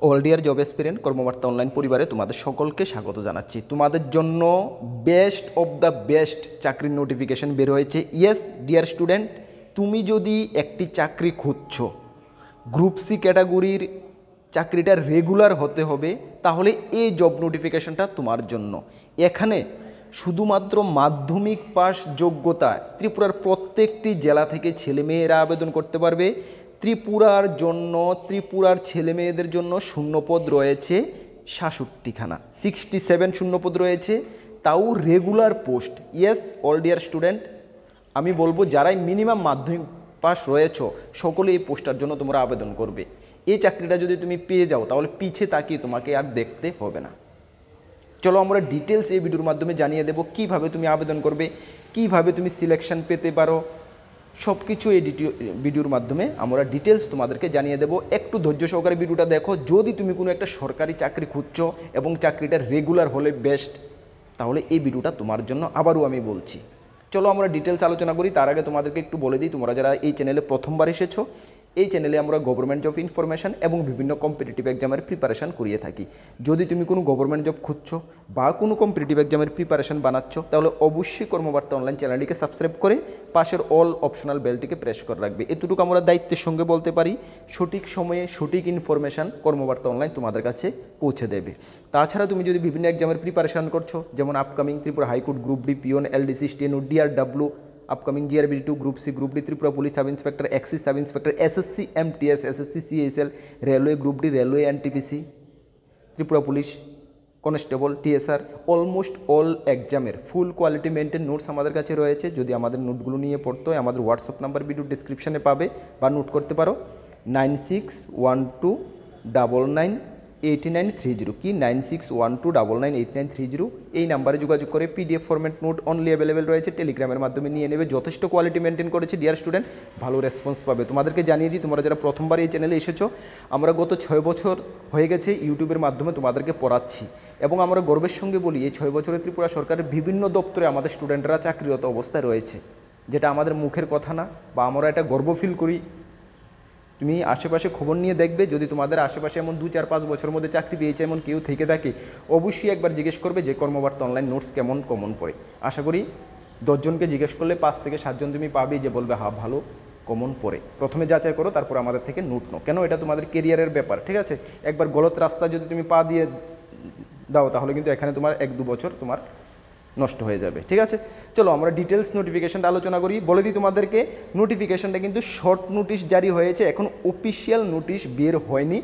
All deer job experience কর্মবার্তা online পরিবারে তোমাদের সকলকে স্বাগত জানাচ্ছি। তোমাদের জন্য বেস্ট অফ দ্য বেস্ট চাকরির নোটিফিকেশন বের হয়েছে। ইয়েস ডিয়ার স্টুডেন্ট, তুমি যদি একটি চাকরি খুঁজছো, গ্রুপ সি ক্যাটাগরির চাকরিটা রেগুলার হতে হবে, তাহলে এই জব নোটিফিকেশনটা তোমার জন্য। এখানে শুধুমাত্র মাধ্যমিক পাস যোগ্যতা ত্রিপুরার প্রত্যেকটি জেলা থেকে ছেলেমেয়েরা আবেদন করতে পারবে। ত্রিপুরার জন্য, ত্রিপুরার ছেলেমেয়েদের জন্য শূন্যপদ রয়েছে ৬৭খানা, 67 শূন্যপদ রয়েছে, তাও regular post. Yes all dear student, আমি বলবো যারাই মিনিমাম মাধ্যমিক পাস রয়েছ সকলে এই পোস্টার জন্য তোমরা আবেদন করবে। এই চাকরিটা যদি তুমি পেয়ে যাও তাহলে পিছে তাকিয়ে তোমাকে আর দেখতে হবে না। চলো আমরা ডিটেলস এই ভিডিওর মাধ্যমে জানিয়ে দেবো কিভাবে তুমি আবেদন করবে, কিভাবে তুমি সিলেকশন পেতে পারো, সব কিছু এই ভিডিওর মাধ্যমে আমরা ডিটেলস তোমাদেরকে জানিয়ে দেবো। একটু ধৈর্য সহকারে ভিডিওটা দেখো। যদি তুমি কোনো একটা সরকারি চাকরি খুঁজছো এবং চাকরিটা রেগুলার হলে বেস্ট, তাহলে এই ভিডিওটা তোমার জন্য। আবারও আমি বলছি, চলো আমরা ডিটেলস আলোচনা করি। তার আগে তোমাদেরকে একটু বলে দিই, তোমরা যারা এই চ্যানেলে প্রথমবার এসেছো, এই চ্যানেলে আমরা গভর্নমেন্ট জব ইনফরমেশন এবং বিভিন্ন কম্পিটিটিভ এক্সামের প্রিপারেশান করিয়ে থাকি। যদি তুমি কোনো গভর্নমেন্ট জব খুঁজছো বা কোনো কম্পিটিটিভ এক্সামের প্রিপারেশান বানাচ্ছ, তাহলে অবশ্যই কর্মবার্তা অনলাইন চ্যানেলটিকে সাবস্ক্রাইব করে পাশের অল অপশনাল বেলটিকে প্রেস করে রাখবে। এতটুকু আমরা দায়িত্বের সঙ্গে বলতে পারি, সঠিক সময়ে সঠিক ইনফরমেশান কর্মবার্তা অনলাইন তোমাদের কাছে পৌঁছে দেবে। তাছাড়া তুমি যদি বিভিন্ন এক্সামের প্রিপারেশান করছো, যেমন upcoming Tripura high court, group D, peon, LDC, steno, DRW, upcoming জিআরবি2, group C, group D, Tripura police sub inspector, excise sub inspector, SSC MTS, SSC CSL, railway group D, railway NTPC, Tripura police constable, TSR, almost all এক্সামের full quality maintain notes আমাদের কাছে রয়েছে। যদি আমাদের নোটগুলো নিয়ে পড়তে হয়, আমাদের হোয়াটসঅ্যাপ নাম্বার ভিডিও ডিসক্রিপশানে পাবে বা নোট করতে পারো 9612998930। কি 9612998930, এই নাম্বারে যোগাযোগ করে PDF format note only available রয়েছে, টেলিগ্রামের মাধ্যমে নিয়ে নেবে। যথেষ্ট কোয়ালিটি মেনটেন করেছে ডিয়ার স্টুডেন্ট, ভালো রেসপন্স পাবে। তোমাদেরকে জানিয়ে দিই, তোমরা যারা প্রথমবার এই চ্যানেলে এসেছো, আমরা গত 6 বছর হয়ে গেছে ইউটিউবের মাধ্যমে তোমাদেরকে পড়াচ্ছি, এবং আমরা গর্বের সঙ্গে বলি এই 6 বছরে ত্রিপুরা সরকারের বিভিন্ন দপ্তরে আমাদের স্টুডেন্টরা চাকরিরত অবস্থায় রয়েছে, যেটা আমাদের মুখের কথা না, বা আমরা এটা গর্ব ফিল করি। তুমি আশেপাশে খবর নিয়ে দেখবে, যদি তোমাদের আশেপাশে এমন 2-4-5 বছরের মধ্যে চাকরি পেয়েছে এমন কেউ থেকে থাকে, অবশ্যই একবার জিজ্ঞেস করবে যে কর্মবার্তা অনলাইন নোটস কেমন কমন পড়ে। আশা করি 10 জনকে জিজ্ঞেস করলে 5 থেকে 7 জন তুমি পাবেই যে বলবে হ্যাঁ ভালো কমন পড়ে। প্রথমে যাচাই করো, তারপর আমাদের থেকে নোট নাও। কেন? এটা তোমাদের কেরিয়ারের ব্যাপার, ঠিক আছে? একবার গলত রাস্তা যদি তুমি পা দিয়ে দাও, তাহলে কিন্তু এখানে তোমার 1-2 বছর তোমার নষ্ট হয়ে যাবে, ঠিক আছে? চলো আমরা ডিটেলস নোটিফিকেশানটা আলোচনা করি। বলে দিই তোমাদেরকে, নোটিফিকেশানটা কিন্তু শর্ট নোটিশ জারি হয়েছে, এখন অফিসিয়াল নোটিশ বের হয়নি।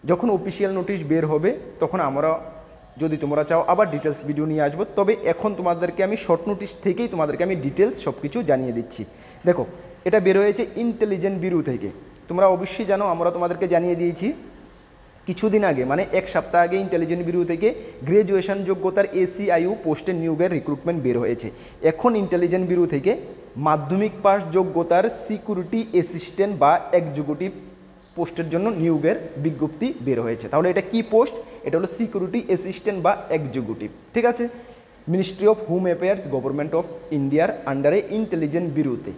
যখন অফিসিয়াল নোটিশ বের হবে তখন আমরা, যদি তোমরা চাও, আবার ডিটেলস ভিডিও নিয়ে আসবো। তবে এখন তোমাদেরকে আমি শর্ট নোটিশ থেকেই তোমাদেরকে আমি ডিটেলস সব কিছু জানিয়ে দিচ্ছি। দেখো, এটা বের হয়েছে ইন্টেলিজেন্ট ব্যুরো থেকে। তোমরা অবশ্যই জানো, আমরা তোমাদেরকে জানিয়ে দিয়েছি কিছুদিন আগে, মানে 1 সপ্তাহ আগে, ইন্টেলিজেন্ট ব্যুরো থেকে গ্র্যাজুয়েশন যোগ্যতার এসিআইইউ পোস্টের নিয়োগের রিক্রুটমেন্ট বের হয়েছে। এখন ইন্টেলিজেন্ট ব্যুরো থেকে মাধ্যমিক পাস যোগ্যতার সিকিউরিটি অ্যাসিস্ট্যান্ট বা এক্সিকিউটিভ পোস্টের জন্য নিয়োগের বিজ্ঞপ্তি বের হয়েছে। তাহলে এটা কি পোস্ট? এটা হলো সিকিউরিটি অ্যাসিস্ট্যান্ট বা এক্সিকিউটিভ, ঠিক আছে? Ministry of home affairs, government of ইন্ডিয়ার আন্ডারে ইন্টেলিজেন্ট ব্যুরোতে।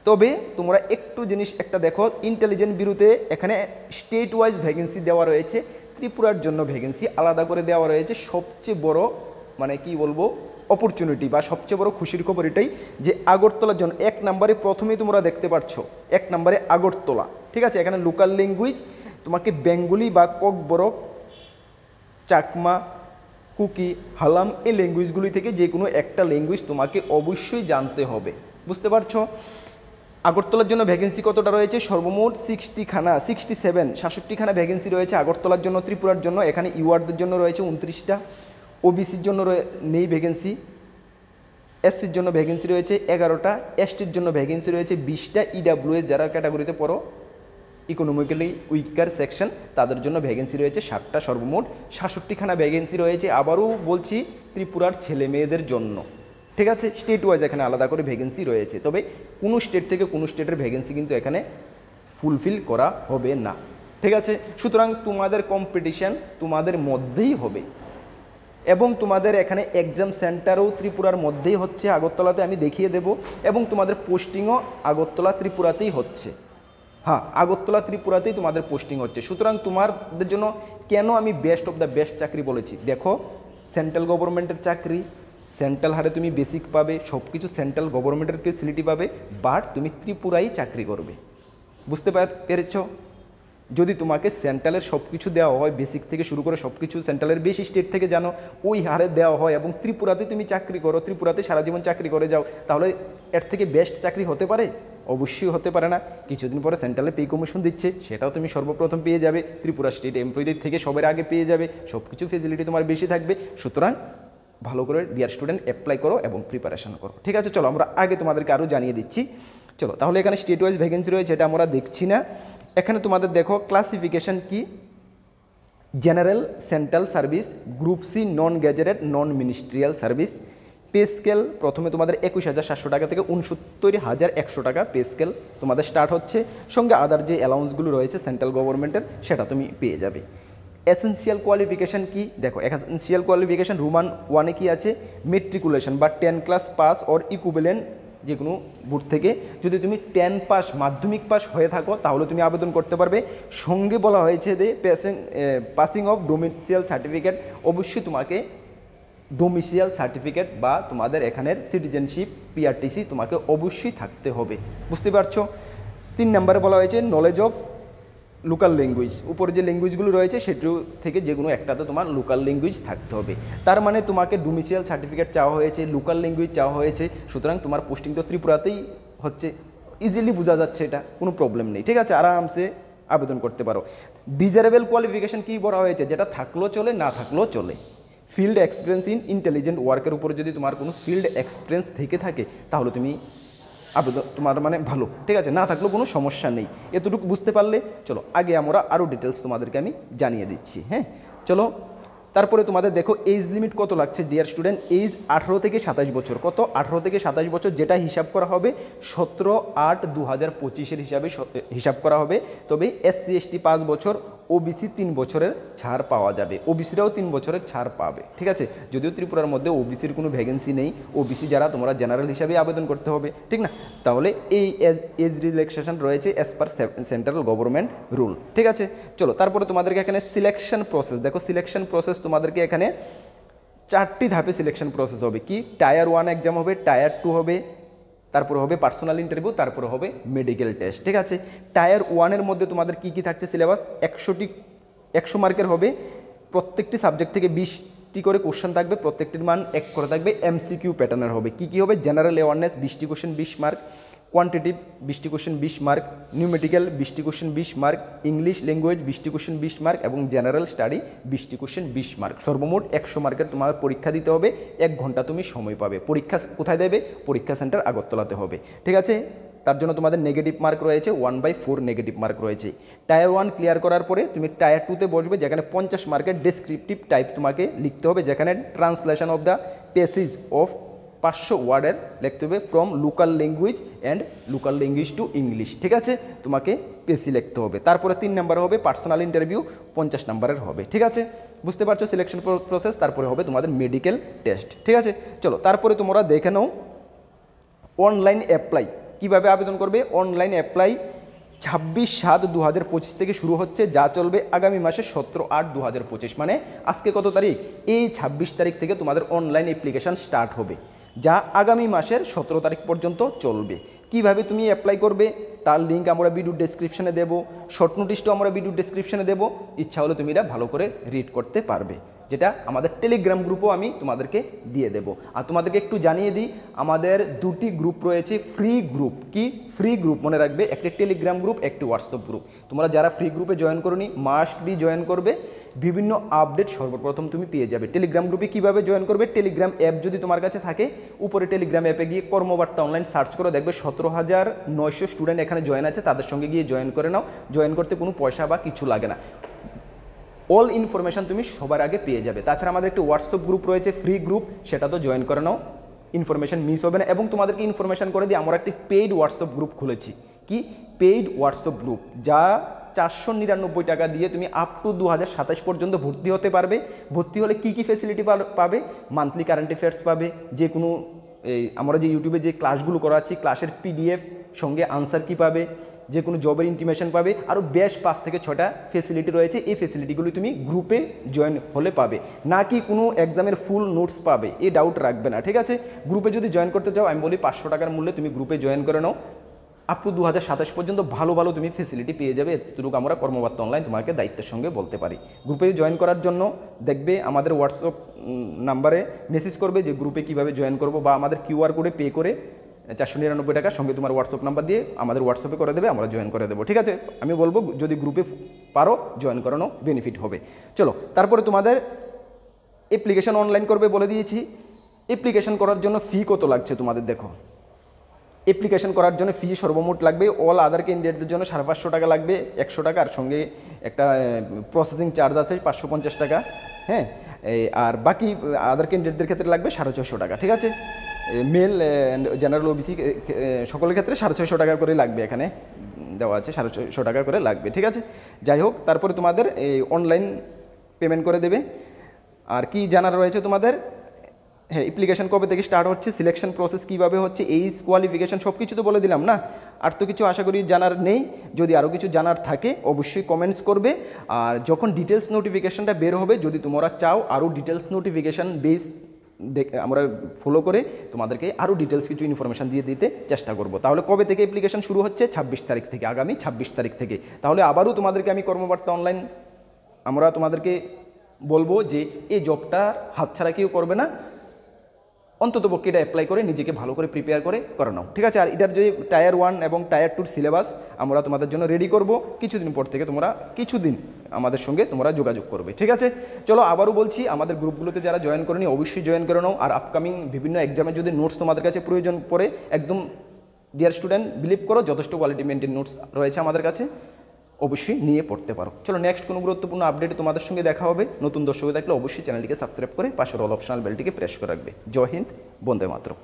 তবে তোমরা একটু জিনিস একটা দেখো, ইন্টেলিজেন্ট ব্যুরোতে এখানে স্টেট ওয়াইজ ভ্যাকেন্সি দেওয়া রয়েছে, ত্রিপুরার জন্য ভ্যাকেন্সি আলাদা করে দেওয়া রয়েছে। সবচেয়ে বড়, মানে কি বলবো, অপরচুনিটি বা সবচেয়ে বড় খুশির খবর এটাই যে আগরতলার জন্য 1 নম্বরে প্রথমেই তোমরা দেখতে পাচ্ছ, 1 নম্বরে আগরতলা, ঠিক আছে? এখানে লোকাল ল্যাঙ্গুয়েজ তোমাকে বেঙ্গলি বা ককবরক, চাকমা, কুকি, হালাম, এই ল্যাঙ্গুয়েজগুলি থেকে যে কোনো একটা ল্যাঙ্গুয়েজ তোমাকে অবশ্যই জানতে হবে, বুঝতে পারছো? আগরতলার জন্য ভ্যাকেন্সি কতটা রয়েছে? সর্বমোট 67 ভ্যাকেন্সি রয়েছে আগরতলার জন্য। ত্রিপুরার জন্য এখানে ইউআরদের জন্য রয়েছে 29টা, ওবিসির জন্য নেই ভ্যাকেন্সি, এসসির জন্য ভ্যাকেন্সি রয়েছে 11টা, এসটির জন্য ভ্যাকেন্সি রয়েছে 20টা, ইডাব্লিউএস যারা ক্যাটাগরিতে পড়ো, ইকোনমিক্যালি উইকার সেকশন, তাদের জন্য ভ্যাকেন্সি রয়েছে 7টা। সর্বমোট 66খানা ভ্যাকেন্সি রয়েছে। আবারও বলছি, ত্রিপুরার ছেলে মেয়েদের জন্য, ঠিক আছে? স্টেট ওয়াইজ এখানে আলাদা করে ভ্যাকেন্সি রয়েছে, তবে কোনো স্টেট থেকে কোনো স্টেটের ভ্যাকেন্সি কিন্তু এখানে ফুলফিল করা হবে না, ঠিক আছে? সুতরাং তোমাদের কম্পিটিশান তোমাদের মধ্যেই হবে, এবং তোমাদের এখানে এক্সাম সেন্টারও ত্রিপুরার মধ্যেই হচ্ছে, আগরতলাতে আমি দেখিয়ে দেব, এবং তোমাদের পোস্টিংও আগরতলা ত্রিপুরাতেই হচ্ছে। হ্যাঁ, আগরতলা ত্রিপুরাতেই তোমাদের পোস্টিং হচ্ছে। সুতরাং তোমাদের জন্য কেন আমি বেস্ট অফ দ্য বেস্ট চাকরি বলেছি, দেখো সেন্ট্রাল গভর্নমেন্টের চাকরি, সেন্ট্রাল হারে তুমি বেসিক পাবে, সব কিছু সেন্ট্রাল গভর্নমেন্টের ফেসিলিটি পাবে, বাট তুমি ত্রিপুরায় চাকরি করবে। বুঝতে পেরেছ? যদি তোমাকে সেন্ট্রালের সব কিছু দেওয়া হয়, বেসিক থেকে শুরু করে সব কিছু সেন্ট্রালের বেশি স্টেট থেকে জানো ওই হারে দেওয়া হয়, এবং ত্রিপুরাতে তুমি চাকরি করো, ত্রিপুরাতে সারা জীবন চাকরি করে যাও, তাহলে এর থেকে বেস্ট চাকরি হতে পারে? অবশ্যই হতে পারে না। কিছুদিন পরে সেন্ট্রালে পে কমিশন দিচ্ছে, সেটাও তুমি সর্বপ্রথম পেয়ে যাবে, ত্রিপুরা স্টেট এমপ্লয়িদের থেকে সবার আগে পেয়ে যাবে, সব কিছু ফেসিলিটি তোমার বেশি থাকবে। সুতরাং ভালো করে ডিয়ার স্টুডেন্ট অ্যাপ্লাই করো এবং প্রিপারেশন করো। ঠিক আছে, চলো আমরা আগে তোমাদেরকে আরও জানিয়ে দিচ্ছি। চলো তাহলে এখানে স্টেট ওয়াইজ ভ্যাকেন্সি রয়েছে, এটা আমরা দেখছি না। এখানে তোমাদের দেখো ক্লাসিফিকেশন কি, general, central service, group C, non gazetted, non ministerial service. Pay scale প্রথমে তোমাদের 21,700 টাকা থেকে 69,100 টাকা পে স্কেল তোমাদের স্টার্ট হচ্ছে, সঙ্গে আদার যে অ্যালাউন্সগুলো রয়েছে সেন্ট্রাল গভর্নমেন্টের সেটা তুমি পেয়ে যাবে। এসেন্সিয়াল কোয়ালিফিকেশান কি, দেখো এসেন্সিয়াল কোয়ালিফিকেশান রোমান 1-এ কি আছে, মেট্রিকুলেশন বা 10 ক্লাস পাস অর ইকুইভ্যালেন্ট যে কোনো বোর্ড থেকে যদি তুমি 10 পাস মাধ্যমিক পাস হয়ে থাকো তাহলে তুমি আবেদন করতে পারবে। সঙ্গে বলা হয়েছে যে পাসিং অফ ডোমিসিয়াল সার্টিফিকেট, অবশ্যই তোমাকে ডোমিসিয়াল সার্টিফিকেট বা তোমাদের এখানের সিটিজেনশিপ পিআরটিসি তোমাকে অবশ্যই থাকতে হবে। বুঝতে পারছো? 3 নম্বরে বলা হয়েছে নলেজ অফ লোকাল ল্যাঙ্গুয়েজ, উপরে যে ল্যাঙ্গুয়েজগুলো রয়েছে সেটির থেকে যে কোনো একটাতে তোমার লোকাল ল্যাঙ্গুয়েজ থাকতে হবে। তার মানে তোমাকে ডোমিসিয়াল সার্টিফিকেট চাওয়া হয়েছে, লোকাল ল্যাঙ্গুয়েজ চাওয়া হয়েছে, সুতরাং তোমার পোস্টিং তো ত্রিপুরাতেই হচ্ছে, ইজিলি বোঝা যাচ্ছে, এটা কোনো প্রবলেম নেই। ঠিক আছে, আরামসে আবেদন করতে পারো। ডিজারেবল কোয়ালিফিকেশান কী বলা হয়েছে, যেটা থাকলেও চলে না থাকলেও চলে। ফিল্ড এক্সপিরিয়েন্স ইন ইন্টেলিজেন্ট ওয়ার্কের উপরে যদি তোমার কোনো ফিল্ড এক্সপিরিয়েন্স থেকে থাকে তাহলে তুমি আবেদন তোমার মানে ভালো। ঠিক আছে, না থাকলেও কোনো সমস্যা নেই। এতটুকু বুঝতে পারলে চলো আগে আমরা আরও ডিটেলস তোমাদেরকে আমি জানিয়ে দিচ্ছি। হ্যাঁ চলো, তারপরে তোমাদের দেখো এজ লিমিট কত লাগছে ডিয়ার স্টুডেন্ট, এজ 18 থেকে 27 বছর। কত? 18 থেকে 27 বছর, যেটা হিসাব করা হবে 17/8/2025 হিসাবে হিসাব করা হবে। তবে SC ST 5 বছর, OBC 3 বছরের ছাড় পাওয়া যাবে, ওবিসিরাও 3 বছরের ছাড় পাবে। ঠিক আছে, যদিও ত্রিপুরার মধ্যে ওবিসির কোনো ভ্যাকেন্সি নেই, ওবিসি যারা তোমরা জেনারেল হিসাবে আবেদন করতে হবে, ঠিক না? তাহলে এই এজ রিল্যাক্সেশন রয়েছে as per central government rule. ঠিক আছে, চলো তারপরে তোমাদেরকে এখানে সিলেকশন প্রসেস দেখো। সিলেকশন প্রসেস তোমাদেরকে এখানে 4টি ধাপে সিলেকশন প্রসেস হবে। কি? টায়ার 1 এক্সাম হবে, টায়ার 2 হবে, তারপরে হবে পার্সোনাল ইন্টারভিউ, তারপরে হবে মেডিকেল টেস্ট। ঠিক আছে, টায়ার 1-এর মধ্যে তোমাদের কি কি থাকছে সিলেবাস, 100 মার্কের হবে, প্রত্যেকটি সাবজেক্ট থেকে 20টি করে কোশ্চেন থাকবে, প্রত্যেকটির মান 1 করে থাকবে, MCQ প্যাটার্নের হবে। কি কি হবে? জেনারেল অ্যাওয়ারনেস 20টি কোশ্চেন 20 মার্ক, কোয়ান্টিটিভ 20টি কোশ্চেন 20 মার্ক, নিউমেটিক্যাল 20টি কোশ্চেন 20 মার্ক, ইংলিশ ল্যাঙ্গুয়েজ 20টি কোশ্চেন 20 মার্ক এবং জেনারেল স্টাডি 20টি কোশ্চেন 20 মার্ক। সর্বমোট 100 মার্কের তোমার পরীক্ষা দিতে হবে, 1 ঘন্টা তুমি সময় পাবে। পরীক্ষা কোথায় দেবে? পরীক্ষা সেন্টার আগরতলাতে হবে। ঠিক আছে, তার জন্য তোমাদের নেগেটিভ মার্ক রয়েছে, 1/4 নেগেটিভ মার্ক রয়েছে। টায়ার 1 ক্লিয়ার করার পরে তুমি টায়ার 2-তে বসবে, যেখানে 50 মার্কের ডেসক্রিপটিভ টাইপ তোমাকে লিখতে হবে, যেখানে translation of the passage of 500 ওয়ার্ডের লিখতে হবে from local language and local language to English. ঠিক আছে, তোমাকে পেসি লিখতে হবে। তারপরে 3 নম্বর হবে পার্সোনাল ইন্টারভিউ, 50 নম্বরের হবে। ঠিক আছে, বুঝতে পারছো সিলেকশন প্রসেস। তারপরে হবে তোমাদের মেডিকেল টেস্ট। ঠিক আছে, চলো তারপরে তোমরা দেখে নাও অনলাইন অ্যাপ্লাই কীভাবে আবেদন করবে। অনলাইন অ্যাপ্লাই 26/7/2025 থেকে শুরু হচ্ছে, যা চলবে আগামী মাসে 17/8/2025, মানে আজকে কত তারিখ? এই 26 তারিখ থেকে তোমাদের অনলাইন অ্যাপ্লিকেশান স্টার্ট হবে, যা আগামী মাসের 17 তারিখ পর্যন্ত চলবে। কিভাবে তুমি অ্যাপ্লাই করবে তার লিঙ্ক আমরা ভিডিও ডেসক্রিপশনে দেবো, শর্ট নোটিশটাও আমরা ভিডিও ডেসক্রিপশনে দেবো, ইচ্ছা হলে তুমি এটা ভালো করে রিড করতে পারবে, যেটা আমাদের টেলিগ্রাম গ্রুপও আমি তোমাদেরকে দিয়ে দেব। আর তোমাদেরকে একটু জানিয়ে দিই, আমাদের 2টি গ্রুপ রয়েছে, ফ্রি গ্রুপ। কি ফ্রি গ্রুপ? মনে রাখবে, একটি টেলিগ্রাম গ্রুপ, একটি হোয়াটসঅ্যাপ গ্রুপ। তোমরা যারা ফ্রি গ্রুপে জয়েন করোনি মাস্ট বি জয়েন করবে, বিভিন্ন আপডেট সর্বপ্রথম তুমি পেয়ে যাবে। টেলিগ্রাম গ্রুপে কীভাবে জয়েন করবে? টেলিগ্রাম অ্যাপ যদি তোমার কাছে থাকে, উপরে টেলিগ্রাম অ্যাপে গিয়ে কর্মবার্তা অনলাইন সার্চ করে দেখবে 17,900 স্টুডেন্ট এখানে জয়েন আছে, তাদের সঙ্গে গিয়ে জয়েন করে নাও। জয়েন করতে কোনো পয়সা বা কিছু লাগে না, অল ইনফরমেশান তুমি সবার আগে পেয়ে যাবে। তাছাড়া আমাদের একটি হোয়াটসঅ্যাপ গ্রুপ রয়েছে, ফ্রি গ্রুপ, সেটা তো জয়েন করে নাও, ইনফরমেশান মিস হবে না। এবং তোমাদেরকে ইনফরমেশান করে দিয়ে আমরা একটি পেইড হোয়াটসঅ্যাপ গ্রুপ খুলেছি। কি পেইড হোয়াটসঅ্যাপ গ্রুপ, যা 499 টাকা দিয়ে তুমি আপ টু 2027 পর্যন্ত ভর্তি হতে পারবে। ভর্তি হলে কী কী ফেসিলিটি পাবে? মান্থলি কারেন্ট অ্যাফেয়ার্স পাবে, যে কোনো এই আমরা যে ইউটিউবে যে ক্লাসগুলো করাচ্ছি ক্লাসের PDF সঙ্গে আনসার কি পাবে, যে কোনো জবের ইন্টিমেশন পাবে, আরও বেশ 5 থেকে 6টা ফেসিলিটি রয়েছে। এই ফেসিলিটিগুলো তুমি গ্রুপে জয়েন হলে পাবে, না কি কোনো এক্সামের ফুল নোটস পাবে এই ডাউট রাখবে না, ঠিক আছে। গ্রুপে যদি জয়েন করতে চাও আমি বলি 500 টাকার মূল্যে তুমি গ্রুপে জয়েন করে নাও। আপ টু 2027 পর্যন্ত ভালো ভালো তুমি ফেসিলিটি পেয়ে যাবে, এতটুকু আমরা কর্মবার্তা অনলাইন তোমাকে দায়িত্বের সঙ্গে বলতে পারি। গ্রুপে জয়েন করার জন্য দেখবে আমাদের হোয়াটসঅ্যাপ নাম্বারে মেসেজ করবে যে গ্রুপে কীভাবে জয়েন করবো, বা আমাদের QR কোডে পে করে 499 টাকার সঙ্গে তোমার হোয়াটসঅ্যাপ নাম্বার দিয়ে আমাদের হোয়াটসঅ্যাপে করে দেবে, আমরা জয়েন করে দেবো, ঠিক আছে। আমি বলবো যদি গ্রুপে পারো জয়েন করানো বেনিফিট হবে। চলো তারপরে তোমাদের অ্যাপ্লিকেশন অনলাইন করবে বলে দিয়েছি। অ্যাপ্লিকেশন করার জন্য ফি কত লাগছে তোমাদের দেখো। অ্যাপ্লিকেশন করার জন্য ফি সর্বমোট লাগবে অল আদার ক্যান্ডিডেটদের জন্য 550 টাকা লাগবে, 100 টাকার সঙ্গে একটা প্রসেসিং চার্জ আছে 550 টাকা, হ্যাঁ। আর বাকি আদার ক্যান্ডিডেটদের ক্ষেত্রে লাগবে 650 টাকা, ঠিক আছে। মেল জেনারেল OBC সকলের ক্ষেত্রে 650 টাকা করে লাগবে, এখানে দেওয়া আছে 650 টাকা করে লাগবে, ঠিক আছে। যাই হোক তারপরে তোমাদের এই অনলাইন পেমেন্ট করে দেবে। আর কি জানার রয়েছে তোমাদের, হ্যাঁ অ্যাপ্লিকেশন কবে থেকে স্টার্ট হচ্ছে, সিলেকশন প্রসেস কীভাবে হচ্ছে, এইজ কোয়ালিফিকেশান সব কিছু তো বলে দিলাম না, আর তো কিছু আশা করি জানার নেই। যদি আরও কিছু জানার থাকে অবশ্যই কমেন্টস করবে। আর যখন ডিটেলস নোটিফিকেশানটা বের হবে, যদি তোমরা চাও আরও ডিটেলস নোটিফিকেশান বেস আমরা ফলো করে তোমাদেরকে আরও ডিটেলস কিছু ইনফরমেশান দিয়ে দিতে চেষ্টা করব। তাহলে কবে থেকে অ্যাপ্লিকেশন শুরু হচ্ছে, 26 তারিখ থেকে, আগামী 26 তারিখ থেকে। তাহলে আবারও তোমাদেরকে আমি কর্মবার্তা অনলাইন আমরা তোমাদেরকে বলবো যে এই জবটা হাতছাড়া কেউ করবে না, অন্ততপক্ষে এটা অ্যাপ্লাই করে নিজেকে ভালো করে প্রিপেয়ার করে নাও, ঠিক আছে। আর এটার যে টায়ার 1 এবং টায়ার 2 সিলেবাস আমরা তোমাদের জন্য রেডি করব, কিছুদিন পর থেকে তোমরা কিছুদিন আমাদের সঙ্গে তোমরা যোগাযোগ করবে, ঠিক আছে। চলো আবারও বলছি, আমাদের গ্রুপগুলোতে যারা জয়েন করেনি অবশ্যই জয়েন করে নাও। আর আপকামিং বিভিন্ন এক্সামের যদি নোটস তোমাদের কাছে প্রয়োজন পড়ে, একদম ডিয়ার স্টুডেন্ট বিলিভ করো যথেষ্ট কোয়ালিটি মেনটেন নোটস রয়েছে আমাদের কাছে, অবশ্যই নিয়ে পড়তে পারো। চলো নেক্সট কোনো গুরুত্বপূর্ণ আপডেটে তোমাদের সঙ্গে দেখা হবে। নতুন দর্শক থাকলে অবশ্যই চ্যানেলটিকে সাবস্ক্রাইব করে পাশের অল অপশনাল বেলটিকে প্রেস করে রাখবে। জয় হিন্দ, বন্দে মাতরম।